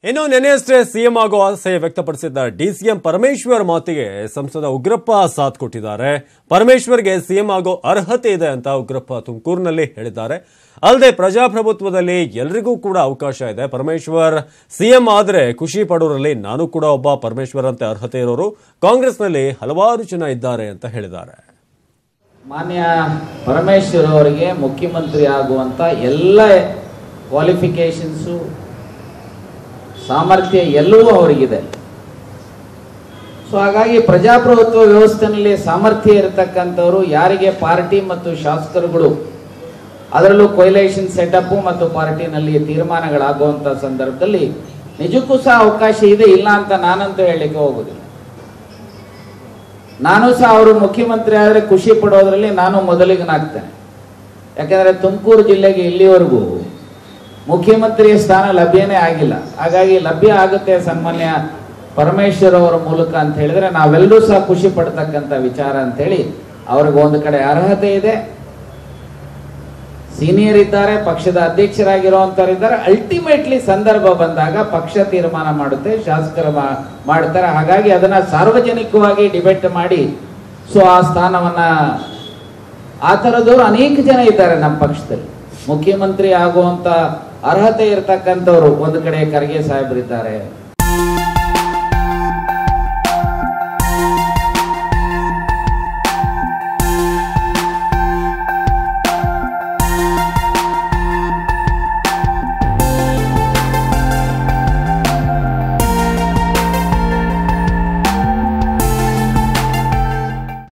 ಇನ್ನು ನೆನೆಯಷ್ಟೇ ಸಿಎಂ ಆಗೋ ಆಸೆ ವ್ಯಕ್ತಪಡಿಸಿದ್ದ ಡಿಸಿಎಂ ಪರಮೇಶ್ವರ್ ಮಾತಿಗೆ ಸಂಸದ ಉಗ್ರಪ್ಪ ಸಾಥ್ ಕೊಟ್ಟಿದ್ದಾರೆ. ಪರಮೇಶ್ವರ್ಗೆ ಸಿಎಂ ಆಗೋ ಅರ್ಹತೆ ಇದೆ ಅಂತ ಉಗ್ರಪ್ಪ ತುಮಕೂರಿನಲ್ಲಿ ಹೇಳಿದ್ದಾರೆ. ಅಲ್ಲದೆ ಪ್ರಜಾಪ್ರಭುತ್ವದಲ್ಲಿ ಎಲ್ಲರಿಗೂ ಕೂಡ ಅವಕಾಶ ಇದೆ. ಪರಮೇಶ್ವರ್ ಸಿಎಂ ಆದರೆ ಖುಷಿ ಪಡೋರಲ್ಲಿ ನಾನು ಕೂಡ ಒಬ್ಬ. ಪರಮೇಶ್ವರ್ ಅಂತ ಅರ್ಹತೆ ಇರೋರು ಕಾಂಗ್ರೆಸ್ನಲ್ಲಿ ಹಲವಾರು ಜನ ಇದ್ದಾರೆ ಅಂತ ಹೇಳಿದ್ದಾರೆ. ಮಾನ್ಯ ಪರಮೇಶ್ವರ್ ಅವರಿಗೆ ಮುಖ್ಯಮಂತ್ರಿ ಆಗುವಂತ ಎಲ್ಲ ಕ್ವಾಲಿಫಿಕೇಶನ್ಸು ಸಾಮರ್ಥ್ಯ ಎಲ್ಲವೂ ಅವರಿಗಿದೆ. ಸೊ ಹಾಗಾಗಿ ಪ್ರಜಾಪ್ರಭುತ್ವ ವ್ಯವಸ್ಥೆಯಲ್ಲಿ ಸಾಮರ್ಥ್ಯ ಇರತಕ್ಕಂಥವರು ಯಾರಿಗೆ ಪಾರ್ಟಿ ಮತ್ತು ಶಾಸಕರುಗಳು ಅದರಲ್ಲೂ ಕೊಯ್ಲೇಷನ್ ಸೆಟಪ್ ಮತ್ತು ಪಾರ್ಟಿನಲ್ಲಿ ತೀರ್ಮಾನಗಳಾಗುವಂಥ ಸಂದರ್ಭದಲ್ಲಿ ನಿಜಕ್ಕೂ ಸಹ ಅವಕಾಶ ಇದೆ, ಇಲ್ಲ ಅಂತ ನಾನಂತೂ ಹೇಳಲಿಕ್ಕೆ ಹೋಗುದಿಲ್ಲ. ನಾನು ಸಹ ಅವರು ಮುಖ್ಯಮಂತ್ರಿ ಆದರೆ ಖುಷಿ ಪಡೋದ್ರಲ್ಲಿ ನಾನು ಮೊದಲಿಗನಾಗ್ತೇನೆ. ಯಾಕೆಂದರೆ ತುಮಕೂರು ಜಿಲ್ಲೆಗೆ ಇಲ್ಲಿವರೆಗೂ ಮುಖ್ಯಮಂತ್ರಿಯ ಸ್ಥಾನ ಲಭ್ಯನೇ ಆಗಿಲ್ಲ. ಹಾಗಾಗಿ ಲಭ್ಯ ಆಗುತ್ತೆ ಸನ್ಮಾನ್ಯ ಪರಮೇಶ್ವರ್ ಅವರ ಮೂಲಕ ಅಂತ ಹೇಳಿದ್ರೆ ನಾವೆಲ್ಲರೂ ಸಹ ಖುಷಿ ಪಡ್ತಕ್ಕಂಥ ವಿಚಾರ ಅಂತೇಳಿ ಅವ್ರಿಗೆ ಒಂದು ಕಡೆ ಅರ್ಹತೆ ಇದೆ, ಸೀನಿಯರ್ ಇದ್ದಾರೆ, ಪಕ್ಷದ ಅಧ್ಯಕ್ಷರಾಗಿರುವಂತವ್ರು ಇದ್ದಾರೆ. ಅಲ್ಟಿಮೇಟ್ಲಿ ಸಂದರ್ಭ ಬಂದಾಗ ಪಕ್ಷ ತೀರ್ಮಾನ ಮಾಡುತ್ತೆ, ಶಾಸಕರು ಮಾಡ್ತಾರೆ. ಹಾಗಾಗಿ ಅದನ್ನ ಸಾರ್ವಜನಿಕವಾಗಿ ಡಿಬೇಟ್ ಮಾಡಿ ಸೊ ಆ ಸ್ಥಾನವನ್ನ ಆ ಥರದವರು ಅನೇಕ ಜನ ಇದ್ದಾರೆ ನಮ್ಮ ಪಕ್ಷದಲ್ಲಿ. ಮುಖ್ಯಮಂತ್ರಿ ಆಗುವಂತ ಅರ್ಹತೆ ಇರತಕ್ಕಂಥವ್ರು ಒಂದು ಕಡೆ ಖರ್ಗೆ ಸಾಹೇಬ್ರಿದ್ದಾರೆ,